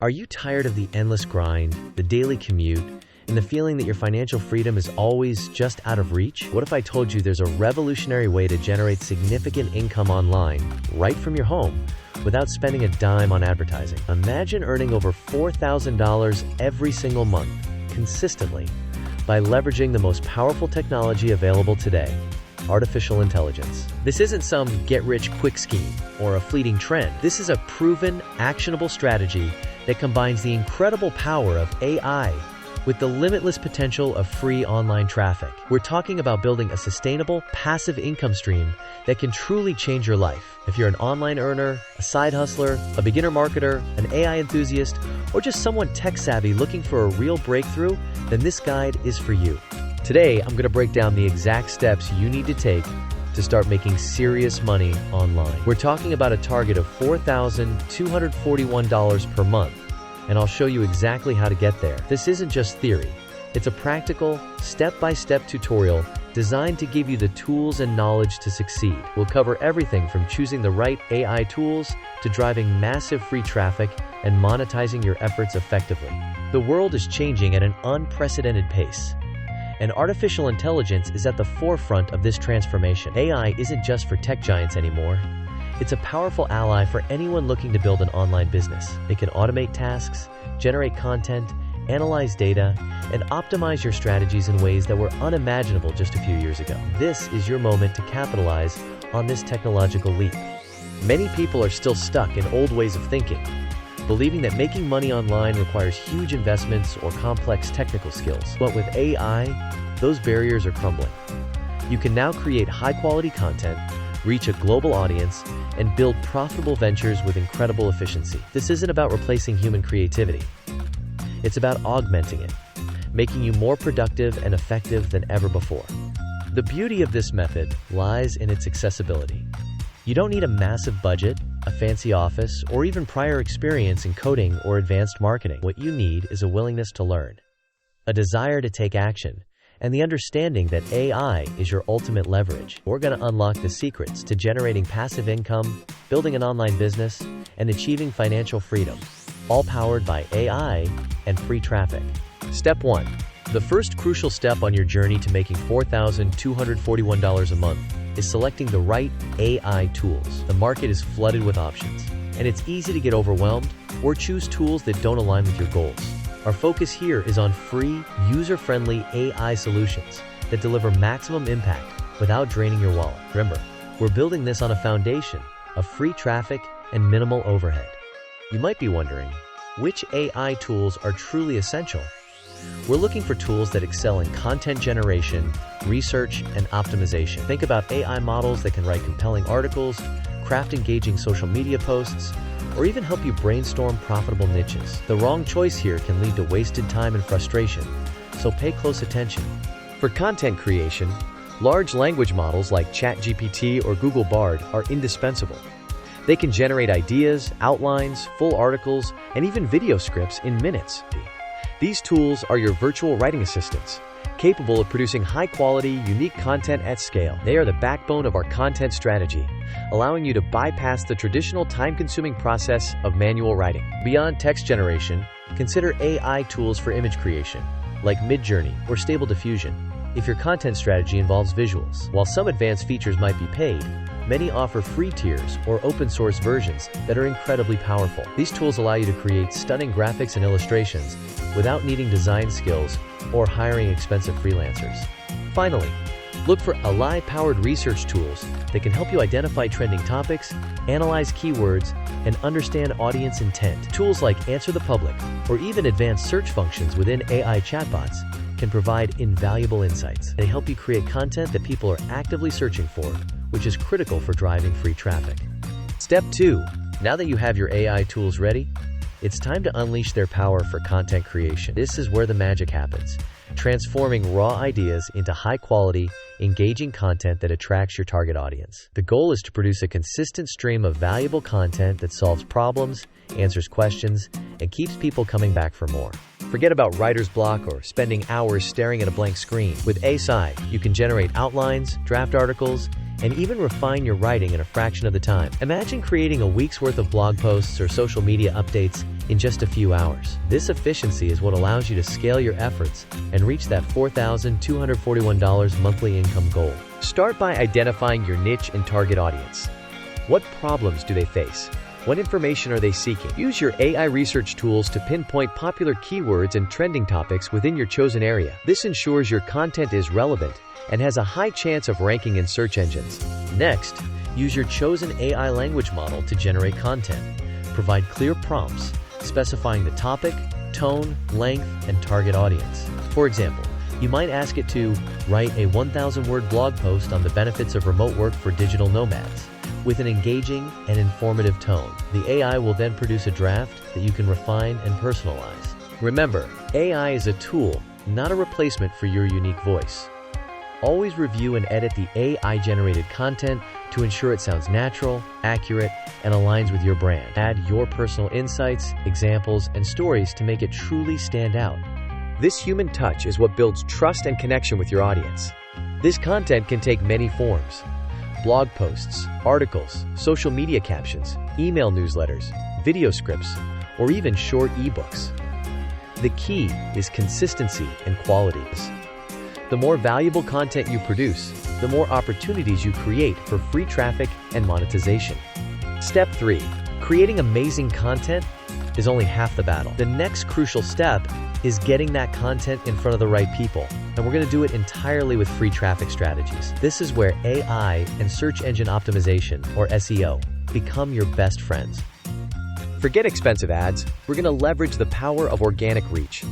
Are you tired of the endless grind, the daily commute, and the feeling that your financial freedom is always just out of reach? What if I told you there's a revolutionary way to generate significant income online, right from your home, without spending a dime on advertising? Imagine earning over $4,000 every single month, consistently, by leveraging the most powerful technology available today: artificial intelligence. This isn't some get-rich-quick scheme or a fleeting trend. This is a proven, actionable strategy that combines the incredible power of AI with the limitless potential of free online traffic. We're talking about building a sustainable, passive income stream that can truly change your life. If you're an online earner, a side hustler, a beginner marketer, an AI enthusiast, or just someone tech-savvy looking for a real breakthrough, then this guide is for you. Today, I'm going to break down the exact steps you need to take to start making serious money online. We're talking about a target of $4,241 per month, and I'll show you exactly how to get there. This isn't just theory. It's a practical, step-by-step tutorial designed to give you the tools and knowledge to succeed. We'll cover everything from choosing the right AI tools to driving massive free traffic and monetizing your efforts effectively. The world is changing at an unprecedented pace, and artificial intelligence is at the forefront of this transformation. AI isn't just for tech giants anymore. It's a powerful ally for anyone looking to build an online business. It can automate tasks, generate content, analyze data, and optimize your strategies in ways that were unimaginable just a few years ago. This is your moment to capitalize on this technological leap. Many people are still stuck in old ways of thinking, believing that making money online requires huge investments or complex technical skills. But with AI, those barriers are crumbling. You can now create high-quality content, reach a global audience, and build profitable ventures with incredible efficiency. This isn't about replacing human creativity. It's about augmenting it, making you more productive and effective than ever before. The beauty of this method lies in its accessibility. You don't need a massive budget, a fancy office, or even prior experience in coding or advanced marketing. What you need is a willingness to learn, a desire to take action, and the understanding that AI is your ultimate leverage. We're going to unlock the secrets to generating passive income, building an online business, and achieving financial freedom, all powered by AI and free traffic. Step 1. The first crucial step on your journey to making $4,241 a month is selecting the right AI tools. The market is flooded with options, and it's easy to get overwhelmed or choose tools that don't align with your goals. Our focus here is on free, user-friendly AI solutions that deliver maximum impact without draining your wallet. Remember, we're building this on a foundation of free traffic and minimal overhead. You might be wondering, which AI tools are truly essential? We're looking for tools that excel in content generation, research, and optimization. Think about AI models that can write compelling articles, craft engaging social media posts, or even help you brainstorm profitable niches. The wrong choice here can lead to wasted time and frustration, so pay close attention. For content creation, large language models like ChatGPT or Google Bard are indispensable. They can generate ideas, outlines, full articles, and even video scripts in minutes. These tools are your virtual writing assistants, capable of producing high-quality, unique content at scale. They are the backbone of our content strategy, allowing you to bypass the traditional time-consuming process of manual writing. Beyond text generation, consider AI tools for image creation, like Midjourney or Stable Diffusion, if your content strategy involves visuals. While some advanced features might be paid, many offer free tiers or open-source versions that are incredibly powerful. These tools allow you to create stunning graphics and illustrations without needing design skills or hiring expensive freelancers. Finally, look for AI-powered research tools that can help you identify trending topics, analyze keywords, and understand audience intent. Tools like Answer the Public or even advanced search functions within AI chatbots can provide invaluable insights. They help you create content that people are actively searching for, which is critical for driving free traffic. Step 2. Now that you have your AI tools ready, it's time to unleash their power for content creation. This is where the magic happens, transforming raw ideas into high-quality, engaging content that attracts your target audience. The goal is to produce a consistent stream of valuable content that solves problems, answers questions, and keeps people coming back for more. Forget about writer's block or spending hours staring at a blank screen. With AI, you can generate outlines, draft articles, and even refine your writing in a fraction of the time. Imagine creating a week's worth of blog posts or social media updates in just a few hours. This efficiency is what allows you to scale your efforts and reach that $4,241 monthly income goal. Start by identifying your niche and target audience. What problems do they face? What information are they seeking? Use your AI research tools to pinpoint popular keywords and trending topics within your chosen area. This ensures your content is relevant and has a high chance of ranking in search engines. Next, use your chosen AI language model to generate content. Provide clear prompts, specifying the topic, tone, length, and target audience. For example, you might ask it to write a 1,000-word blog post on the benefits of remote work for digital nomads. With an engaging and informative tone, the AI will then produce a draft that you can refine and personalize. Remember, AI is a tool, not a replacement for your unique voice. Always review and edit the AI-generated content to ensure it sounds natural, accurate, and aligns with your brand. Add your personal insights, examples, and stories to make it truly stand out. This human touch is what builds trust and connection with your audience. This content can take many forms: blog posts, articles, social media captions, email newsletters, video scripts, or even short ebooks. The key is consistency and quality. The more valuable content you produce, the more opportunities you create for free traffic and monetization. Step 3. Creating amazing content is only half the battle. The next crucial step is getting that content in front of the right people, and we're going to do it entirely with free traffic strategies. This is where AI and search engine optimization, or SEO, become your best friends. Forget expensive ads. We're going to leverage the power of organic reach.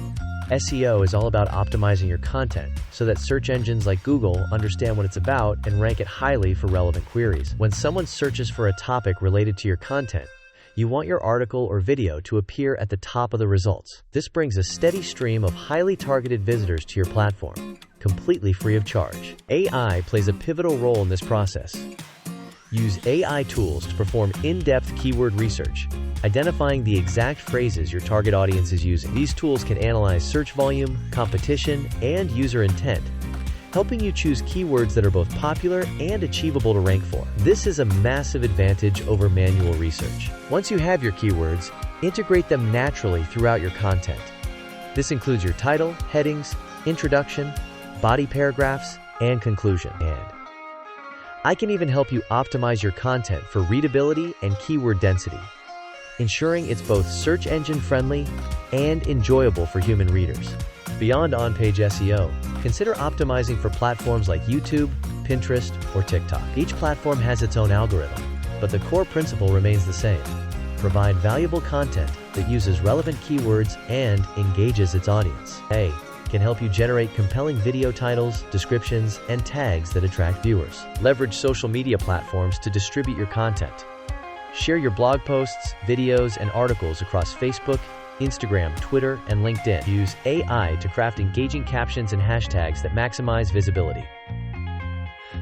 SEO is all about optimizing your content so that search engines like Google understand what it's about and rank it highly for relevant queries. When someone searches for a topic related to your content, you want your article or video to appear at the top of the results. This brings a steady stream of highly targeted visitors to your platform, completely free of charge. AI plays a pivotal role in this process. Use AI tools to perform in-depth keyword research, identifying the exact phrases your target audience is using. These tools can analyze search volume, competition, and user intent, helping you choose keywords that are both popular and achievable to rank for. This is a massive advantage over manual research. Once you have your keywords, integrate them naturally throughout your content. This includes your title, headings, introduction, body paragraphs, and conclusion. And I can even help you optimize your content for readability and keyword density, ensuring it's both search engine friendly and enjoyable for human readers. Beyond on-page SEO, consider optimizing for platforms like YouTube, Pinterest, or TikTok. Each platform has its own algorithm, but the core principle remains the same. Provide valuable content that uses relevant keywords and engages its audience. AI can help you generate compelling video titles, descriptions, and tags that attract viewers. Leverage social media platforms to distribute your content. Share your blog posts, videos, and articles across Facebook, Instagram, Twitter, and LinkedIn. Use AI to craft engaging captions and hashtags that maximize visibility.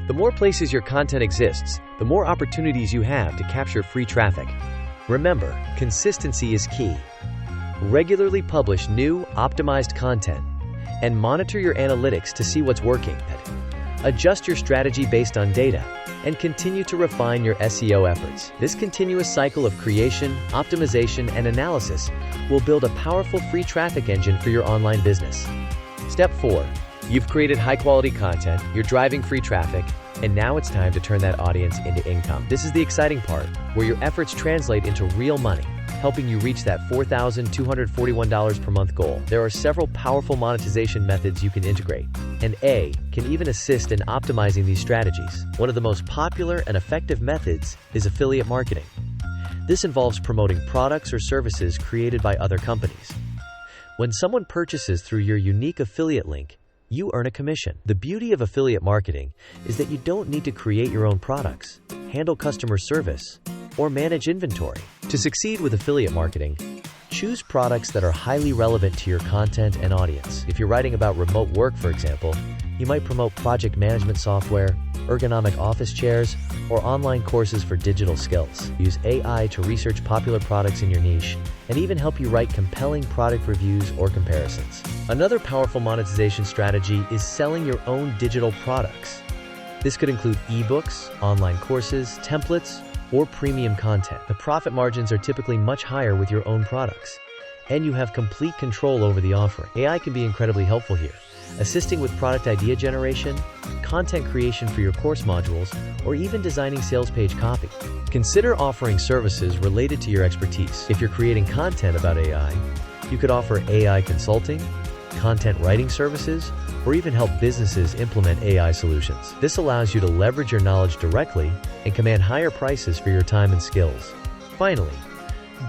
The more places your content exists, the more opportunities you have to capture free traffic. Remember, consistency is key. Regularly publish new, optimized content and monitor your analytics to see what's working. Adjust your strategy based on data and continue to refine your SEO efforts. This continuous cycle of creation, optimization, and analysis will build a powerful free traffic engine for your online business. Step 4. You've created high-quality content, you're driving free traffic, and now it's time to turn that audience into income. This is the exciting part, where your efforts translate into real money, helping you reach that $4,241 per month goal. There are several powerful monetization methods you can integrate, and AI can even assist in optimizing these strategies. One of the most popular and effective methods is affiliate marketing. This involves promoting products or services created by other companies. When someone purchases through your unique affiliate link, you earn a commission. The beauty of affiliate marketing is that you don't need to create your own products, handle customer service, or manage inventory. To succeed with affiliate marketing, choose products that are highly relevant to your content and audience. If you're writing about remote work, for example, you might promote project management software, ergonomic office chairs, or online courses for digital skills. Use AI to research popular products in your niche and even help you write compelling product reviews or comparisons. Another powerful monetization strategy is selling your own digital products. This could include ebooks, online courses, templates, or premium content. The profit margins are typically much higher with your own products. and you have complete control over the offering. AI can be incredibly helpful here, assisting with product idea generation, content creation for your course modules, or even designing sales page copy. Consider offering services related to your expertise. If you're creating content about AI, you could offer AI consulting, content writing services, or even help businesses implement AI solutions. This allows you to leverage your knowledge directly and command higher prices for your time and skills. Finally,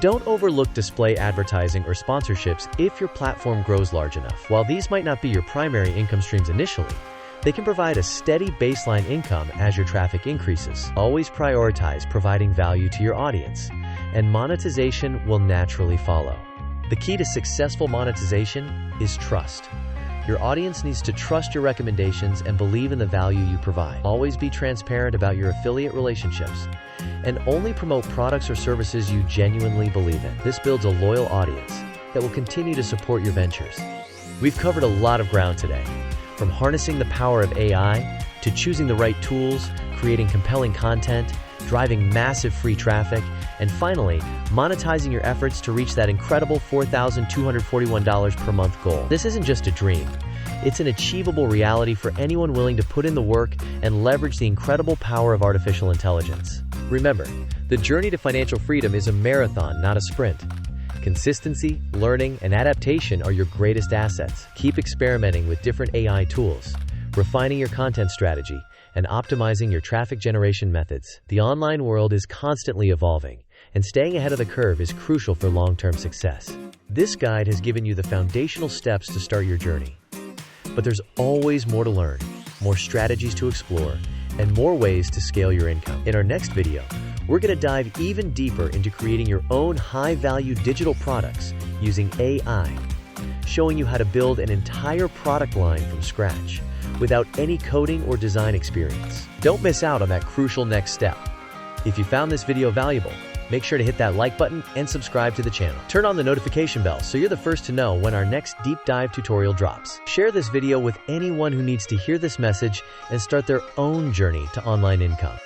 don't overlook display advertising or sponsorships if your platform grows large enough. While these might not be your primary income streams initially, they can provide a steady baseline income as your traffic increases. Always prioritize providing value to your audience, and monetization will naturally follow. The key to successful monetization is trust. Your audience needs to trust your recommendations and believe in the value you provide. Always be transparent about your affiliate relationships and only promote products or services you genuinely believe in. This builds a loyal audience that will continue to support your ventures. We've covered a lot of ground today, from harnessing the power of AI to choosing the right tools, creating compelling content, driving massive free traffic, and finally, monetizing your efforts to reach that incredible $4,241 per month goal. This isn't just a dream. It's an achievable reality for anyone willing to put in the work and leverage the incredible power of artificial intelligence. Remember, the journey to financial freedom is a marathon, not a sprint. Consistency, learning, and adaptation are your greatest assets. Keep experimenting with different AI tools, refining your content strategy, and optimizing your traffic generation methods. The online world is constantly evolving, and staying ahead of the curve is crucial for long-term success. This guide has given you the foundational steps to start your journey. But there's always more to learn, more strategies to explore, and more ways to scale your income. In our next video, we're going to dive even deeper into creating your own high-value digital products using AI, showing you how to build an entire product line from scratch without any coding or design experience. Don't miss out on that crucial next step. If you found this video valuable, make sure to hit that like button and subscribe to the channel. Turn on the notification bell so you're the first to know when our next deep dive tutorial drops. Share this video with anyone who needs to hear this message and start their own journey to online income.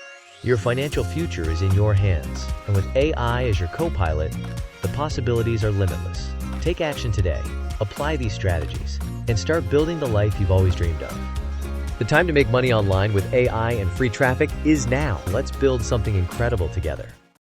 Your financial future is in your hands, and with AI as your co-pilot, the possibilities are limitless. Take action today, apply these strategies, and start building the life you've always dreamed of. The time to make money online with AI and free traffic is now. Let's build something incredible together.